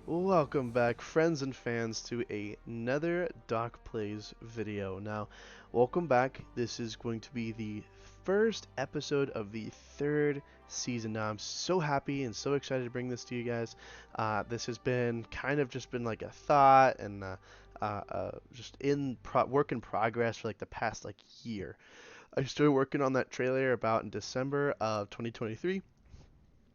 Welcome back, friends and fans, to another DocPlays video. Now, welcome back. This is going to be the first episode of the third season. Now, I'm so happy and so excited to bring this to you guys. This has been kind of just been like a thought and just work in progress for like the past like year. I started working on that trailer about in December of 2023.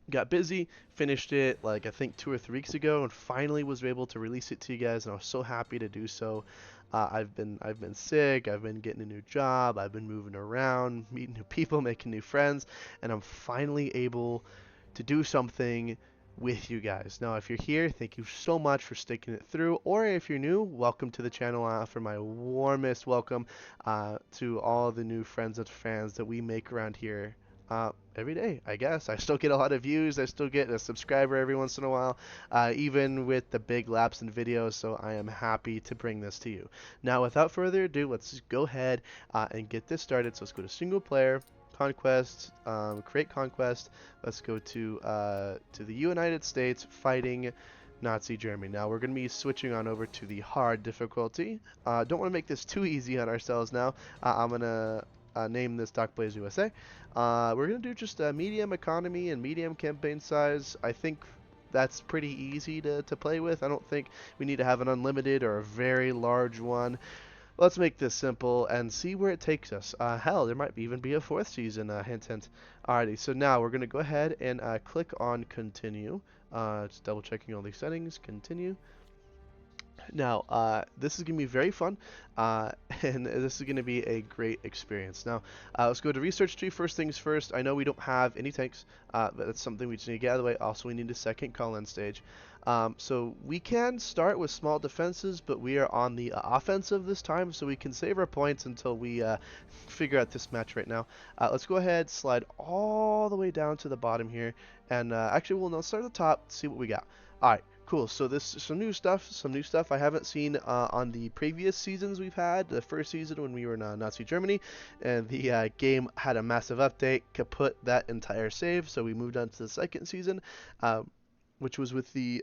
Got busy, finished it like I think 2 or 3 weeks ago, and finally was able to release it to you guys, and I was so happy to do so. I've been sick, I've been getting a new job, I've been moving around, meeting new people, making new friends, and I'm finally able to do something with you guys. Now, if you're here, thank you so much for sticking it through, or if you're new, welcome to the channel. I offer my warmest welcome to all the new friends and fans that we make around here every day, I guess. I still get a lot of views. I still get a subscriber every once in a while, even with the big lapse in videos. So I am happy to bring this to you. Now, without further ado, let's go ahead and get this started. So let's go to single player, conquest, create conquest. Let's go to the United States fighting Nazi Germany. Now we're going to be switching on over to the hard difficulty. Don't want to make this too easy on ourselves now. I'm going to name this DocPlays USA. We're going to do just a medium economy and medium campaign size. I think that's pretty easy to play with. I don't think we need to have an unlimited or a very large one. Let's make this simple and see where it takes us. Hell, there might even be a fourth season, hint hint. Alrighty, so now we're going to go ahead and click on continue. Just double checking all these settings, continue. Now, this is going to be very fun, and this is going to be a great experience. Now, let's go to research tree. First things first, I know we don't have any tanks, but that's something we just need to get out of the way. Also, we need a second call-in stage. So we can start with small defenses, but we are on the offensive this time, so we can save our points until we figure out this match right now. Let's go ahead, slide all the way down to the bottom here, and actually, we'll start at the top, see what we got. All right. Cool. So this is some new stuff I haven't seen on the previous seasons we've had. The first season when we were in Nazi Germany, and the game had a massive update, kaput that entire save. So we moved on to the second season, which was with the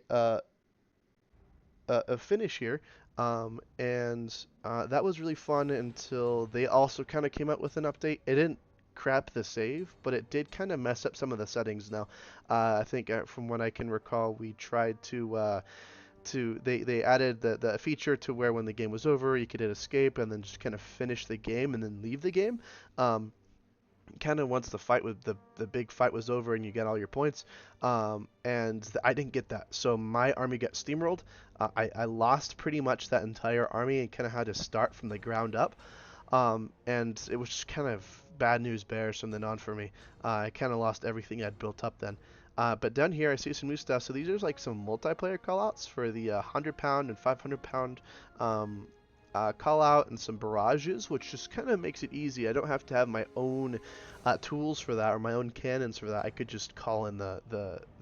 finish here, and that was really fun until they also kind of came out with an update. It didn't crap the save, but it did kind of mess up some of the settings. Now, I think from what I can recall, we tried they added the feature to where when the game was over, you could hit escape and then just kind of finish the game and then leave the game. Kind of once the big fight was over and you got all your points, I didn't get that, so my army got steamrolled. I lost pretty much that entire army and kind of had to start from the ground up, and it was just kind of bad news bears from then on for me. I kind of lost everything I'd built up then. But down here I see some new stuff. So these are like some multiplayer callouts for the 100-pound and 500-pound call out, and some barrages, which just kind of makes it easy. I don't have to have my own tools for that or my own cannons for that. I could just call in the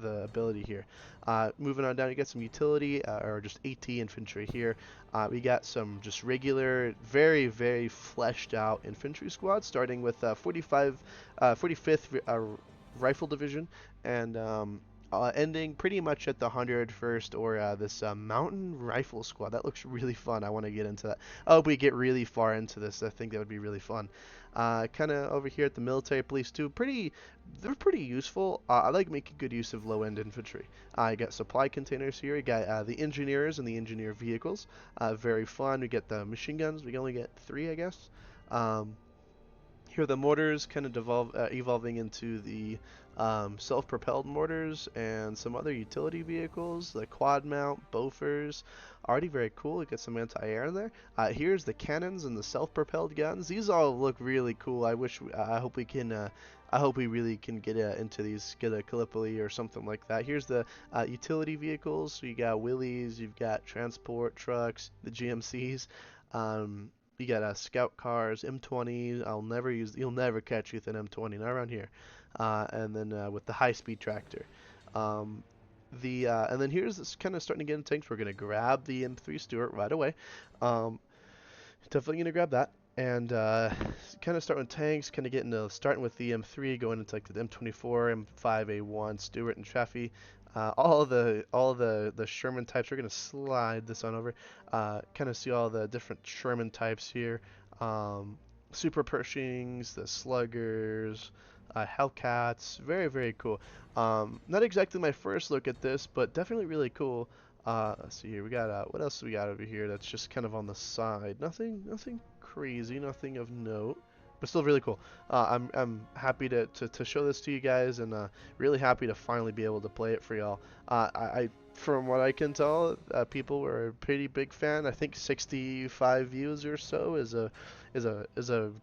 ability here. Moving on down, you get some utility or just AT infantry here. We got some just regular, very, very fleshed out infantry squads, starting with 45th Rifle Division, and ending pretty much at the 101st, or this Mountain Rifle Squad. That looks really fun. I want to get into that. I hope we get really far into this. I think that would be really fun. Kind of over here at the military police too. They're pretty useful. I like making good use of low-end infantry. I got supply containers here. You got the engineers and the engineer vehicles. Very fun. We get the machine guns. We can only get 3, I guess. Here the mortars kind of evolving into the self-propelled mortars and some other utility vehicles, the quad mount, Bofors, already very cool. We get some anti-air in there. Here's the cannons and the self-propelled guns. These all look really cool. I hope we can. I hope we really can get into these, get a Gallipoli or something like that. Here's the utility vehicles. So you got Willys, you've got transport trucks, the GMCs. You got scout cars, M20s. You'll never catch you with an M20, not around here. And then with the high-speed tractor. And then here's this kind of starting to get into tanks. We're gonna grab the M3 Stuart right away. Definitely gonna grab that. And kind of start with tanks, starting with the M3, going into like the M24, M5A1, Stuart, and Chaffee. All the Sherman types. We're gonna slide this on over. Kind of see all the different Sherman types here. Um, Super Pershings, the Sluggers, Hellcats. Very, very cool. Not exactly my first look at this, but definitely really cool. Let's see here. We got what else do we got over here? That's just kind of on the side. Nothing crazy. Nothing of note. But still really cool. I'm happy to show this to you guys, and really happy to finally be able to play it for y'all. From what I can tell, people were a pretty big fan. I think 65 views or so is a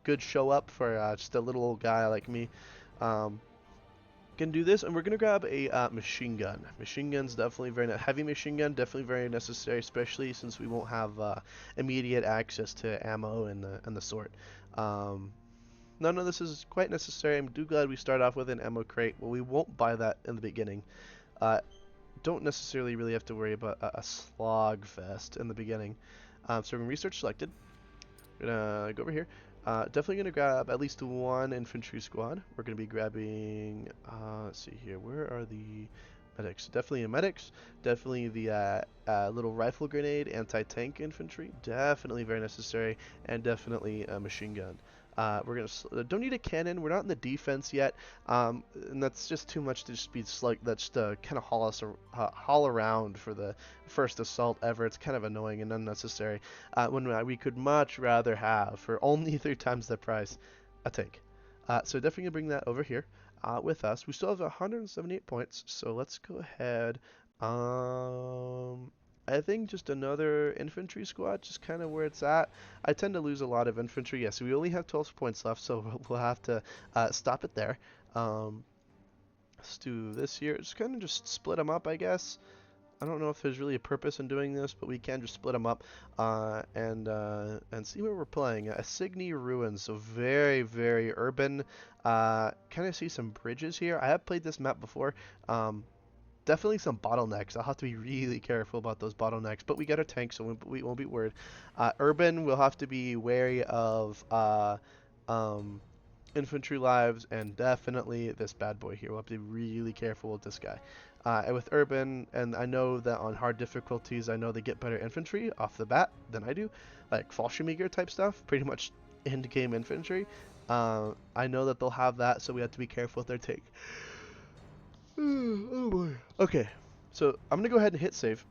good show up for just a little old guy like me. Um, can do this, and we're gonna grab a machine gun. Machine gun's definitely heavy machine gun, definitely very necessary, especially since we won't have immediate access to ammo and the sort. Um, None of this is quite necessary. I'm glad we start off with an ammo crate. Well, we won't buy that in the beginning. Uh, don't necessarily really have to worry about a slog fest in the beginning. So we're going to research selected. We're going to go over here. Definitely going to grab at least one infantry squad. We're going to be grabbing, let's see here, where are the medics? Definitely a medics. Definitely the little rifle grenade, anti-tank infantry. Definitely very necessary. And definitely a machine gun. We're gonna don't need a cannon. We're not in the defense yet, and that's just too much to just be like that's to kind of haul around for the first assault ever. It's kind of annoying and unnecessary. When we could much rather have for only 3 times the price, a tank. So definitely gonna bring that over here with us. We still have 178 points, so let's go ahead. I think just another infantry squad, just kind of where it's at. I tend to lose a lot of infantry. Yes, we only have 12 points left, so we'll have to stop it there. Let's do this here. Just kind of just split them up, I guess. I don't know if there's really a purpose in doing this, but we can just split them up and see where we're playing. Assigny Ruins, so very, very urban. Kind of see some bridges here. I have played this map before. Definitely some bottlenecks. I'll have to be really careful about those bottlenecks, but we got a tank, so we won't be worried. Urban, we'll have to be wary of um, infantry lives, and definitely this bad boy here. We'll have to be really careful with this guy. And with urban, and I know that on hard difficulties, I know they get better infantry off the bat than I do, like Fallschirmjäger type stuff, pretty much end-game infantry. I know that they'll have that, so we have to be careful with their tank. Oh boy. Okay, so I'm gonna go ahead and hit save,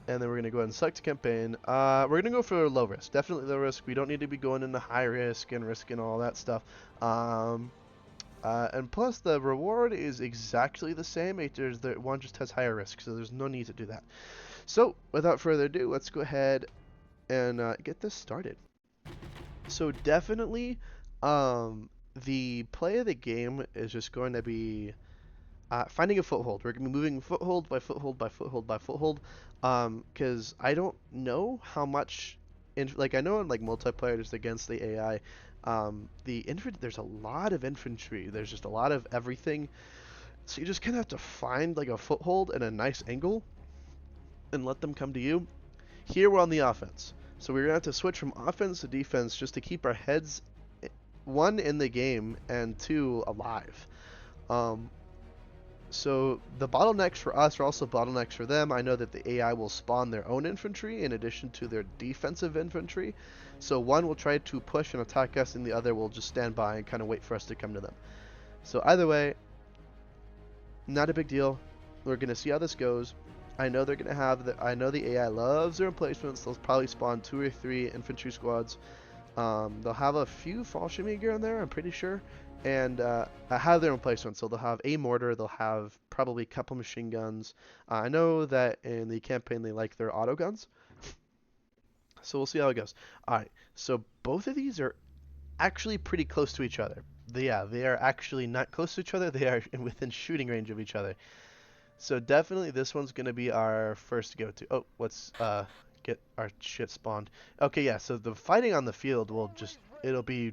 and then we're gonna go ahead and select campaign. We're gonna go for low risk, definitely low risk. We don't need to be going into high risk and risking all that stuff. And plus the reward is exactly the same. There's the one just has higher risk, so there's no need to do that. So without further ado, let's go ahead and get this started. So definitely, the play of the game is just going to be finding a foothold. We're going to be moving foothold by foothold by foothold by foothold. Because I don't know how much, like I know in like multiplayer just against the AI, there's a lot of infantry. There's just a lot of everything. So you just kind of have to find like a foothold and a nice angle and let them come to you. Here we're on the offense. So we're going to have to switch from offense to defense just to keep our heads, one, in the game, and two, alive. So the bottlenecks for us are also bottlenecks for them. I know that the AI will spawn their own infantry in addition to their defensive infantry. So one will try to push and attack us, and the other will just stand by and kind of wait for us to come to them. So either way, not a big deal. We're gonna see how this goes. I know they're gonna have I know the AI loves their emplacements. They'll probably spawn 2 or 3 infantry squads. They'll have a few Fallschirmjäger in there, I'm pretty sure, and have their emplacements. So they'll have a mortar, they'll have probably a couple machine guns. I know that in the campaign they like their auto guns, so we'll see how it goes. Alright, so both of these are actually pretty close to each other. They are actually not close to each other, they are within shooting range of each other. So definitely this one's going to be our first go-to. Oh, let's get our shit spawned. Okay, yeah, so the fighting on the field it'll be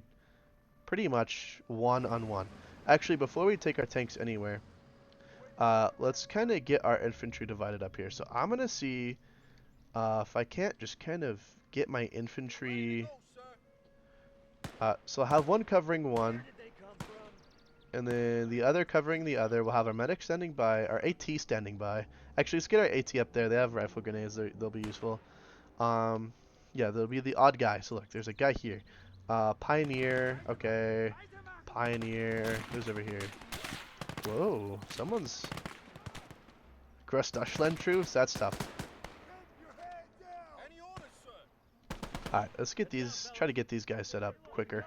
pretty much one-on-one. Actually, before we take our tanks anywhere, let's kind of get our infantry divided up here. So I'm going to see if I can't just kind of get my infantry. So I'll have one covering one. And then the other covering the other. We'll have our medic standing by, our AT standing by. Actually, let's get our AT up there. They have rifle grenades. They'll be useful. Yeah, there'll be the odd guy. So look, there's a guy here. Pioneer. Okay. Pioneer. Who's over here? Whoa, someone's... Grossdeutschland troops? That's tough. Alright, let's get these, try to get these guys set up quicker.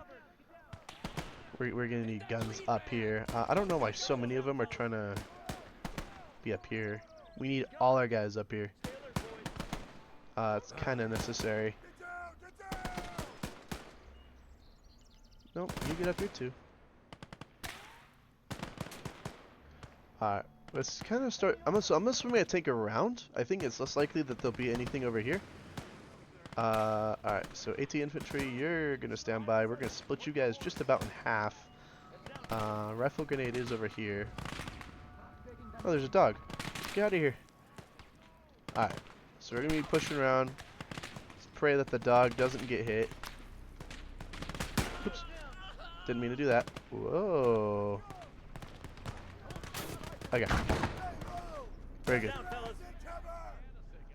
We're gonna need guns up here. I don't know why so many of them are trying to be up here. We need all our guys up here. It's kind of necessary. Nope, you get up here too. Alright, let's kind of start. I'm assuming I take a round. I think it's less likely that there'll be anything over here. Alright, so AT infantry, you're gonna stand by. We're gonna split you guys just about in half. Rifle grenade is over here. Oh, there's a dog. Get out of here. Alright, so we're gonna be pushing around. Let's pray that the dog doesn't get hit. Oops. Didn't mean to do that. Whoa. Okay. Very good.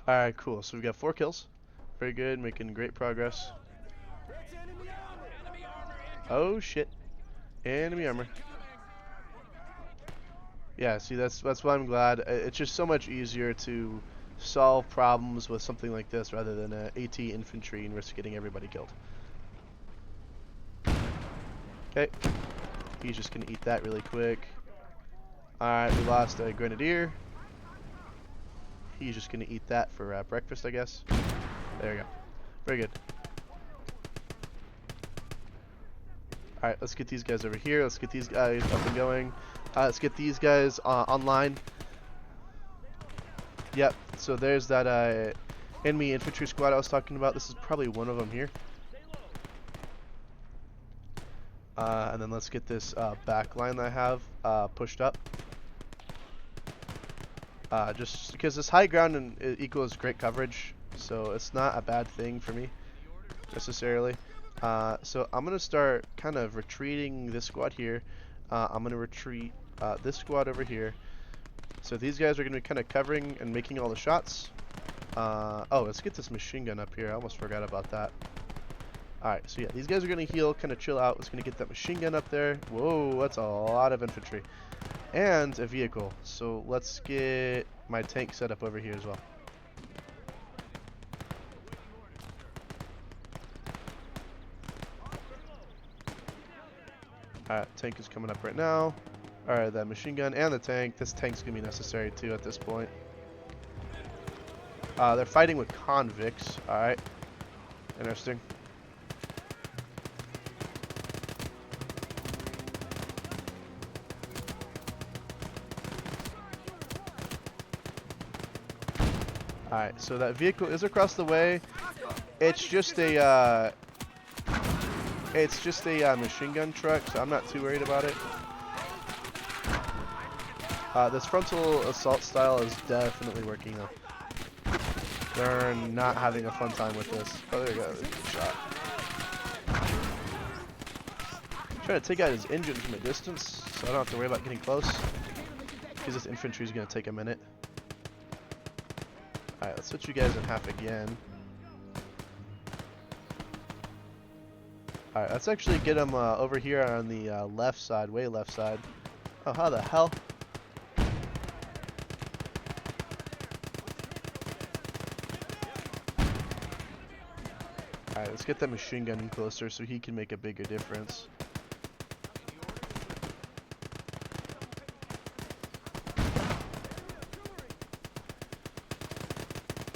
Alright, cool. So we've got 4 kills. Very good, making great progress. Oh shit. Enemy armor. Yeah, see, that's why I'm glad. It's just so much easier to solve problems with something like this rather than AT infantry and risk getting everybody killed. Okay. He's just gonna eat that really quick. Alright, we lost a grenadier. He's just gonna eat that for breakfast, I guess. There we go. Very good. Alright, let's get these guys over here. Let's get these guys up and going. Let's get these guys online. Yep, so there's that enemy infantry squad I was talking about. This is probably one of them here. And then let's get this back line that I have pushed up. Just because this high ground equals great coverage, so it's not a bad thing for me necessarily. So I'm gonna start kind of retreating this squad here. I'm gonna retreat this squad over here. So these guys are gonna be kind of covering and making all the shots. Oh, let's get this machine gun up here. I almost forgot about that. Alright, so yeah, these guys are gonna heal, kind of chill out. Let's gonna get that machine gun up there. Whoa, that's a lot of infantry. And a vehicle. So let's get my tank set up over here as well. Alright, tank is coming up right now. Alright, that machine gun and the tank. This tank's gonna be necessary too at this point. They're fighting with convicts. Alright. Interesting. Alright, so that vehicle is across the way. It's just a machine gun truck, so I'm not too worried about it. This frontal assault style is definitely working though. They're not having a fun time with this. Oh, there we go. There's a good shot. Trying to take out his engine from a distance, so I don't have to worry about getting close. Because this infantry is going to take a minute. Alright, let's switch you guys in half again. Alright, let's actually get them over here on the left side, way left side. Oh, how the hell? Alright, let's get that machine gun in closer so he can make a bigger difference.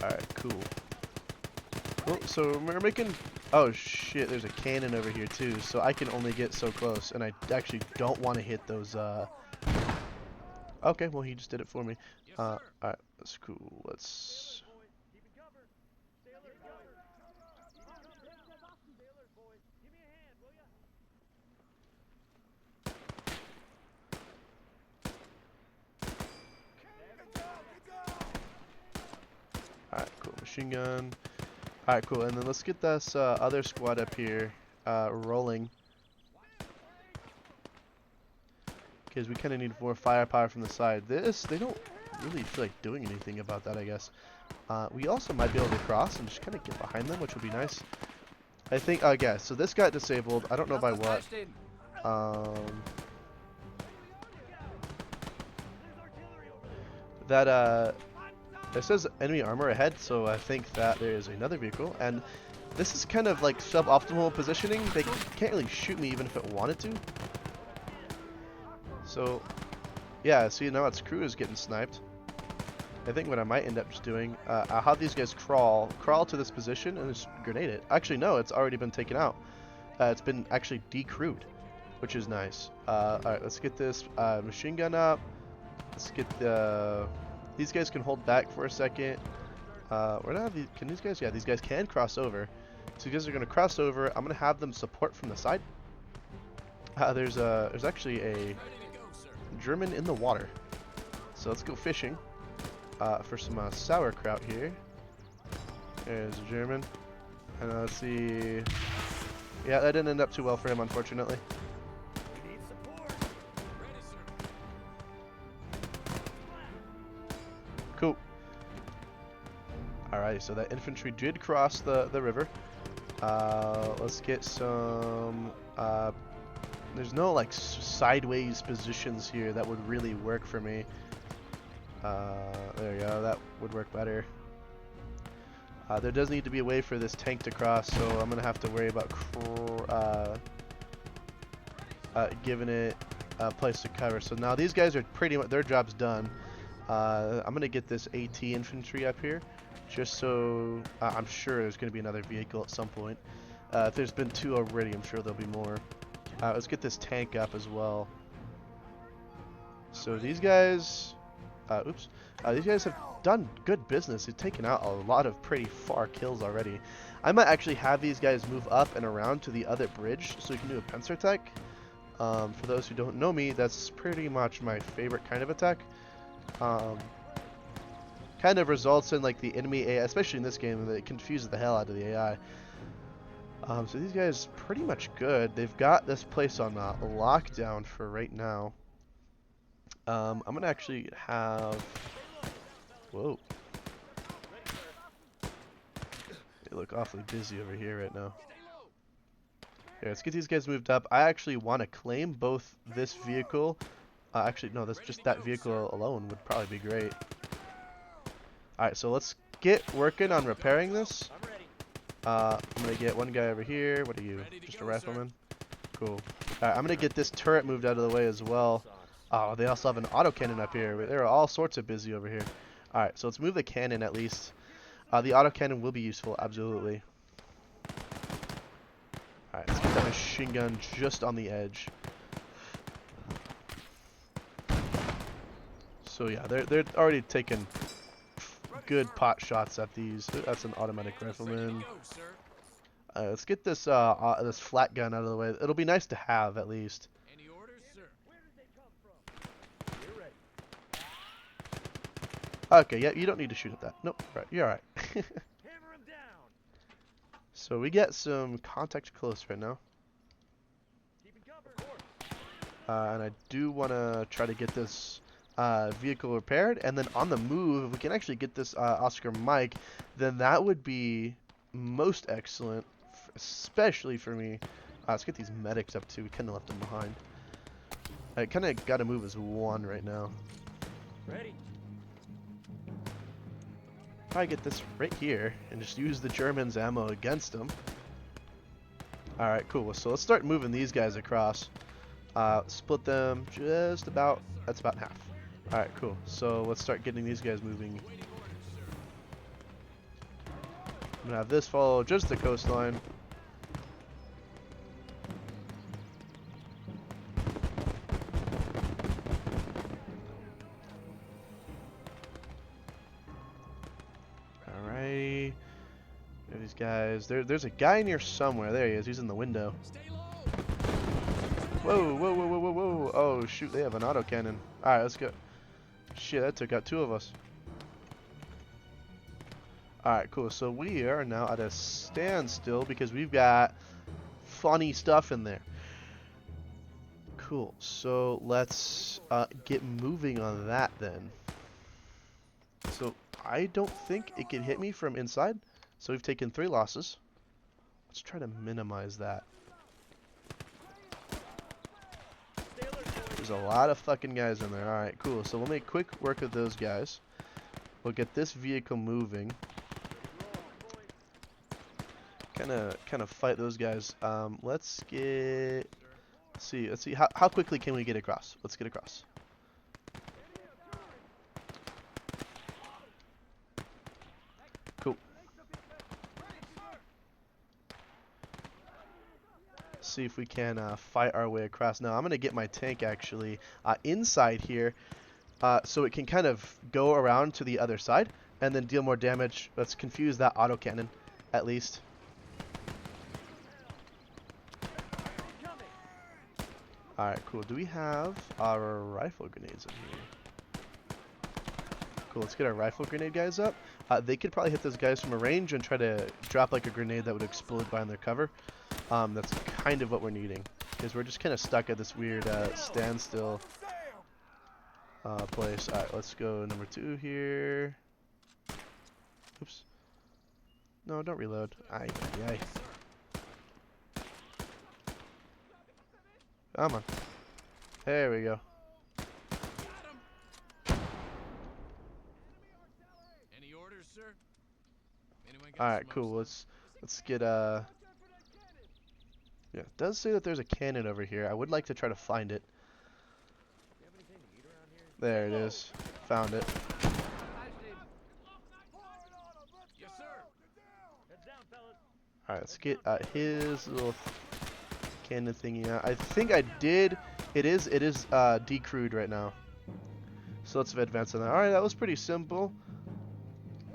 Alright, cool. Well, so we're making... Oh shit, there's a cannon over here too, so I can only get so close, and I actually don't want to hit those, Okay, well he just did it for me. Alright, that's cool. Let's... Alright, cool. Machine gun. Alright, cool. And then let's get this other squad up here rolling. because we kind of need more firepower from the side. They don't really feel like doing anything about that, I guess. We also might be able to cross and just kind of get behind them, which would be nice. I think, okay, so this got disabled. I don't know by what. It says enemy armor ahead, so I think that there is another vehicle. And this is kind of like suboptimal positioning. They can't really shoot me even if it wanted to. So, yeah, see, now its crew is getting sniped. I think what I might end up just doing, I'll have these guys crawl to this position and just grenade it. Actually, no, it's already been taken out. It's been actually decrewed, which is nice. Alright, let's get this machine gun up. Let's get the... These guys can hold back for a second. We're not these, can these guys? Yeah, these guys can cross over. So you guys are going to cross over. I'm going to have them support from the side. There's actually a German in the water. So let's go fishing for some sauerkraut here. There's a German. And let's see. Yeah, that didn't end up too well for him, unfortunately. Cool. Alright, so that infantry did cross the river. Let's get some... there's no like sideways positions here that would really work for me. There you go, that would work better. There does need to be a way for this tank to cross, so I'm going to have to worry about giving it a place to cover. So now these guys are pretty much, their job's done. I'm going to get this AT infantry up here, just so I'm sure there's going to be another vehicle at some point. If there's been two already, I'm sure there'll be more. Let's get this tank up as well. So these guys, these guys have done good business. They've taken out a lot of pretty far kills already. I might actually have these guys move up and around to the other bridge so we can do a pincer attack. For those who don't know me, that's pretty much my favorite kind of attack. Kind of results in like the enemy AI, especially in this game, that it confuses the hell out of the AI. So these guys pretty much good. They've got this place on lockdown for right now. I'm gonna actually have... Whoa. They look awfully busy over here right now. Here, let's get these guys moved up. I actually want to claim both this vehicle. Actually, no, that's just that vehicle alone would probably be great. Alright, so let's get working on repairing this. I'm gonna get one guy over here. What are you? Just a rifleman? Cool. Alright, I'm gonna get this turret moved out of the way as well. Oh, they also have an autocannon up here. They're all sorts of busy over here. Alright, so let's move the cannon at least. The autocannon will be useful, absolutely. Alright, let's get that machine gun just on the edge. So yeah, they're already taking good pot shots at these. That's an automatic rifleman. Let's get this this flat gun out of the way. It'll be nice to have at least. Any orders, sir? Where did they come from? You're ready. Okay, yeah, you don't need to shoot at that. Nope, right, you're alright. Hammer him down. So we get some contact close right now. Keeping cover. And I do want to try to get this vehicle repaired, and then on the move, if we can actually get this Oscar Mike, then that would be most excellent, especially for me. Let's get these medics up too. We kind of left them behind. I kind of got to move as one right now. Ready. I get this right here and just use the Germans' ammo against them. Alright, cool. So let's start moving these guys across. Split them just about, that's about half. Alright, cool. So let's start getting these guys moving. I'm gonna have this follow just the coastline. Alrighty. These guys. There's a guy near somewhere. There he is. He's in the window. Whoa, whoa, whoa, whoa, whoa, whoa. Oh, shoot. They have an autocannon. Alright, let's go. Shit, that took out two of us. Alright, cool. So we are now at a standstill because we've got funny stuff in there. cool. So let's get moving on that then. So I don't think it can hit me from inside. So we've taken 3 losses. Let's try to minimize that. There's a lot of fucking guys in there. Alright, cool. So we'll make quick work of those guys. We'll get this vehicle moving. Kind of fight those guys. Let's see. Let's see. How quickly can we get across? Let's get across. Cool. See if we can fight our way across. Now I'm gonna get my tank actually inside here, so it can kind of go around to the other side and then deal more damage. Let's confuse that autocannon, at least. All right, cool. Do we have our rifle grenades in here? Cool. Let's get our rifle grenade guys up. They could probably hit those guys from a range and try to drop like a grenade that would explode behind their cover. That's kind of what we're needing, because we're just kind of stuck at this weird standstill place. Alright, let's go number 2 here. Oops. No, don't reload. Aye, aye, aye. Come on. There we go. Any orders, sir? Alright, cool. Let's get yeah, it does say that there's a cannon over here. I would like to try to find it. There it is. Found it. Yes, sir. Alright, let's get his little cannon thingy out. I think I did. It is decrewed right now. So let's advance on that. Alright, that was pretty simple.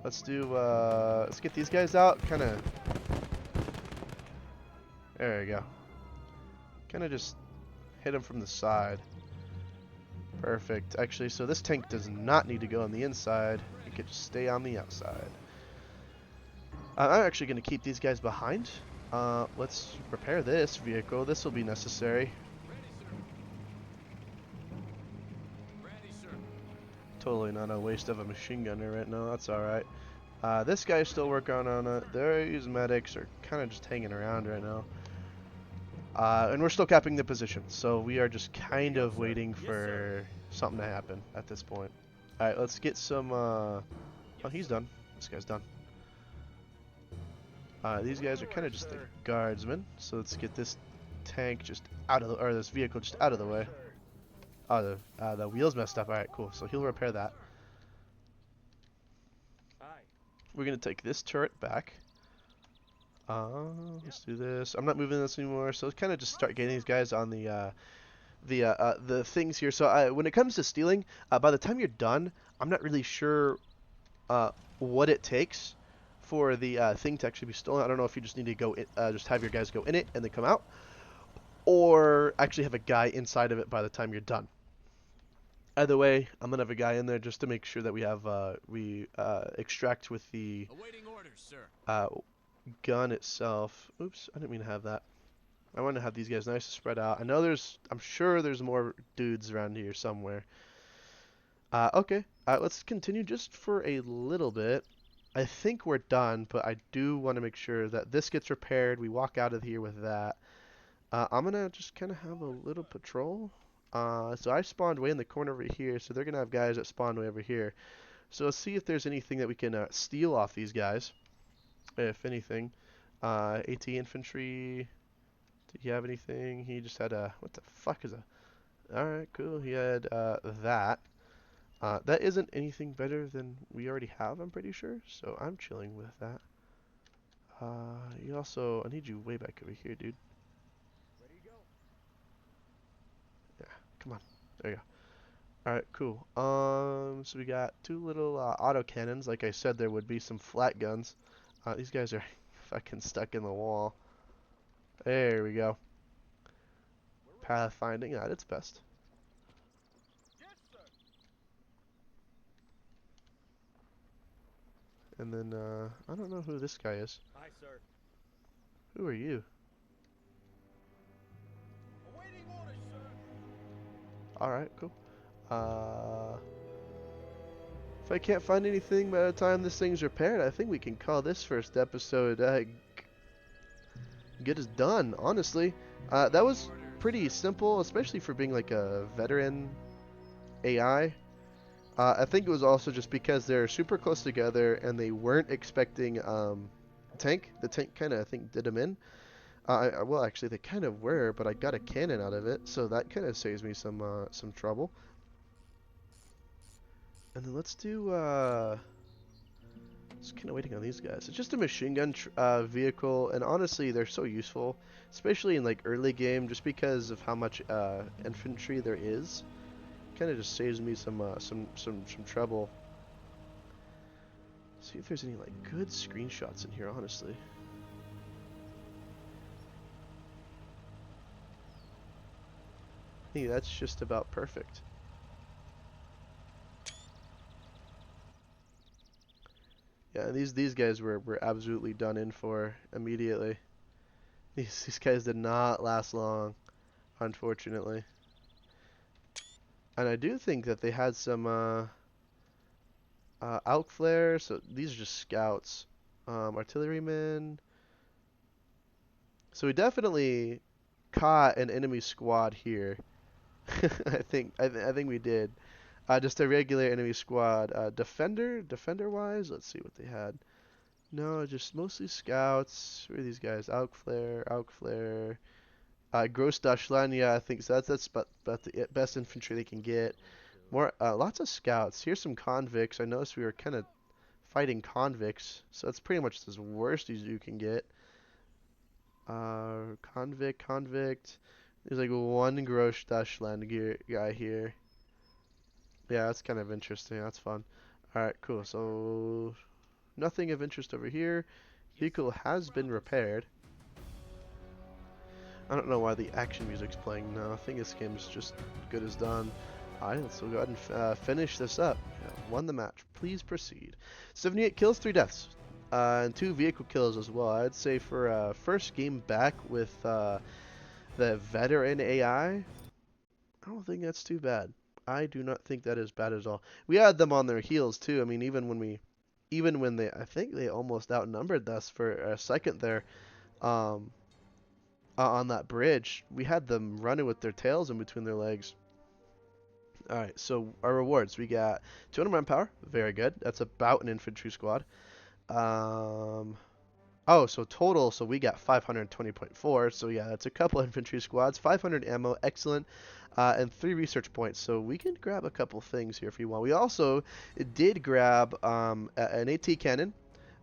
Let's do let's get these guys out. Kinda there we go. Kinda just hit them from the side. Perfect. Actually, so this tank does not need to go on the inside. It could just stay on the outside. I'm actually going to keep these guys behind. Let's repair this vehicle. This will be necessary. Ready, sir. Totally not a waste of a machine gunner right now. That's alright. This guy's still working on it. These medics are kind of just hanging around right now. And we're still capping the position, so we are just kind of waiting for something to happen at this point. Alright, let's get some, oh, he's done. This guy's done. These guys are kind of just the guardsmen, so let's get this tank just out of the, or this vehicle just out of the way. Oh, the wheel's messed up. Alright, cool. So he'll repair that. We're going to take this turret back. Let's do this. I'm not moving this anymore, so let's kind of just start getting these guys on the things here. So when it comes to stealing, by the time you're done, I'm not really sure what it takes for the thing to actually be stolen. I don't know if you just need to go in, just have your guys go in it and then come out, or actually have a guy inside of it by the time you're done. Either way, I'm gonna have a guy in there just to make sure that we have extract with the Awaiting orders, sir. gun itself. Oops, I didn't mean to have that. I want to have these guys nice and spread out. I'm sure there's more dudes around here somewhere. Okay, let's continue just for a little bit. I think we're done, but I do want to make sure that this gets repaired. We walk out of here with that. I'm gonna just kind of have a little patrol. So I spawned way in the corner over here, so they're gonna have guys that spawned way over here. So let's see if there's anything that we can steal off these guys. If anything. AT infantry. Did he have anything? He just had a, what the fuck is a, alright, cool. He had that. That isn't anything better than we already have, I'm pretty sure. So I'm chilling with that. You also, I need you way back over here, dude. Yeah, come on. There you go. Alright, cool. So we got 2 little auto cannons. Like I said, there would be some flat guns. These guys are fucking stuck in the wall. There we go. Pathfinding at its best. And then, I don't know who this guy is. Aye, sir. Who are you? Awaiting orders, sir. Alright, cool. If I can't find anything by the time this thing's repaired, I think we can call this first episode good as done, honestly. That was pretty simple, especially for being like a veteran AI. I think it was also just because they're super close together and they weren't expecting tank. The tank kind of, I think, did them in. Well, actually, they kind of were, but I got a cannon out of it, so that kind of saves me some trouble. And then let's do just kind of waiting on these guys. It's just a machine gun vehicle, and honestly, they're so useful, especially in like early game, just because of how much infantry there is. Kind of just saves me some trouble. See if there's any like good screenshots in here, honestly. Hey, that's just about perfect. Yeah, these guys were absolutely done in for immediately. These guys did not last long, unfortunately. And I do think that they had some out flare, so these are just scouts. Artillerymen. So we definitely caught an enemy squad here. I think we did. Just a regular enemy squad. Defender wise, let's see what they had. No, just mostly scouts. Where are these guys? Auk flare. Großdeutschland, yeah, I think so. That's about the best infantry they can get. More, lots of scouts. Here's some convicts. I noticed we were kind of fighting convicts, so that's pretty much as worst as you can get. Convict. There's like one Großdeutschland guy here. Yeah, that's kind of interesting. That's fun. Alright, cool. So, nothing of interest over here. Vehicle has been repaired. I don't know why the action music's playing now. I think this game's just good as done. Alright, let's go ahead and finish this up. Yeah, won the match. Please proceed. 78 kills, 3 deaths. And 2 vehicle kills as well. I'd say for first game back with the veteran AI, I don't think that's too bad. I do not think that is bad at all. We had them on their heels too. I mean, even when they, I think they almost outnumbered us for a second there. Um, on that bridge, we had them running with their tails in between their legs. Alright, so our rewards. We got 200 manpower. Very good. That's about an infantry squad. Oh, so total, so we got 520.4. So yeah, that's a couple infantry squads. 500 ammo. Excellent. And 3 research points. So we can grab a couple things here if you want. We also did grab an AT cannon.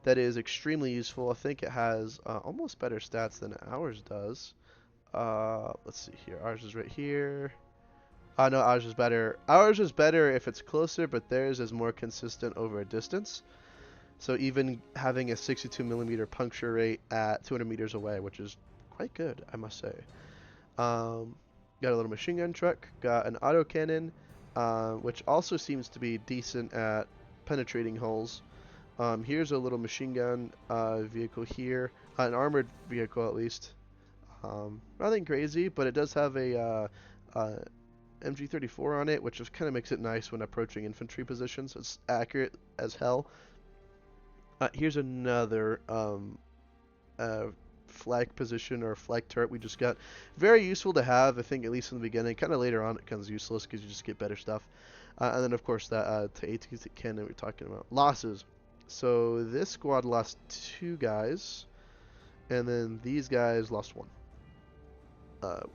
That is extremely useful. I think it has almost better stats than ours does. Let's see here. Ours is right here. No, ours is better. Ours is better if it's closer, but theirs is more consistent over a distance. So even having a 62 millimeter puncture rate at 200 meters away, which is quite good, I must say. Got a little machine gun truck. Got an autocannon, which also seems to be decent at penetrating holes. Here's a little machine gun vehicle here, an armored vehicle at least. Nothing crazy, but it does have a MG34 on it, which just kind of makes it nice when approaching infantry positions. It's accurate as hell. Here's another flag position or flag turret we just got. Very useful to have, I think, at least in the beginning. Kind of later on it becomes useless because you just get better stuff. And then, of course, that AT cannon we're talking about. Losses. So this squad lost 2 guys, and then these guys lost 1.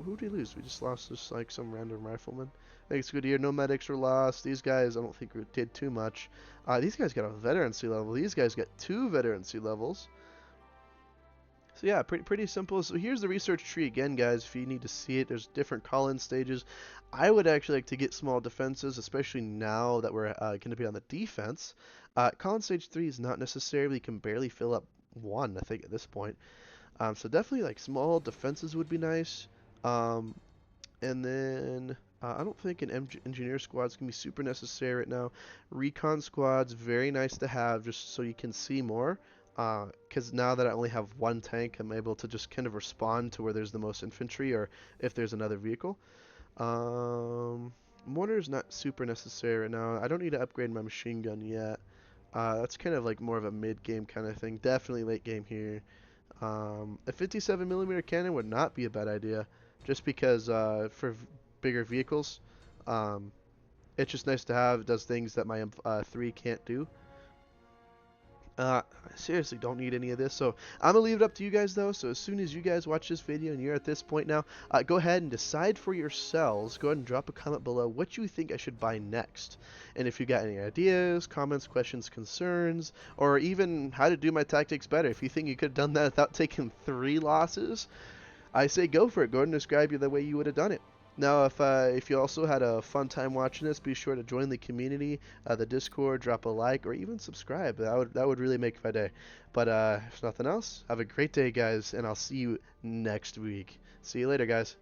Who did we lose? We just lost just like some random rifleman. I think it's good here. No medics were lost. These guys, I don't think did too much. These guys got a veterancy level. These guys got 2 veterancy levels. So yeah, pretty simple. So here's the research tree again, guys. If you need to see it, there's different call-in stages. I would actually like to get small defenses, especially now that we're going to be on the defense. Call-in stage 3 is not necessary. We can barely fill up 1, I think, at this point. So definitely like small defenses would be nice. And then I don't think an engineer squad's gonna be super necessary right now. Recon squad's very nice to have just so you can see more. Because now that I only have 1 tank, I'm able to just kind of respond to where there's the most infantry or if there's another vehicle. Mortar is not super necessary right now. I don't need to upgrade my machine gun yet. That's kind of like more of a mid-game kind of thing. Definitely late game here. A 57 millimeter cannon would not be a bad idea, just because for bigger vehicles, um, it's just nice to have. It does things that my M3 can't do. I seriously don't need any of this, so I'm gonna leave it up to you guys though. So as soon as you guys watch this video and you're at this point now, go ahead and decide for yourselves. Go ahead and drop a comment below what you think I should buy next, and if you got any ideas, comments, questions, concerns, or even how to do my tactics better. If you think you could have done that without taking 3 losses, I say go for it. Go ahead and describe you the way you would have done it. Now, if you also had a fun time watching this, be sure to join the community, the Discord, drop a like, or even subscribe. That would really make my day. But if nothing else, have a great day, guys, and I'll see you next week. See you later, guys.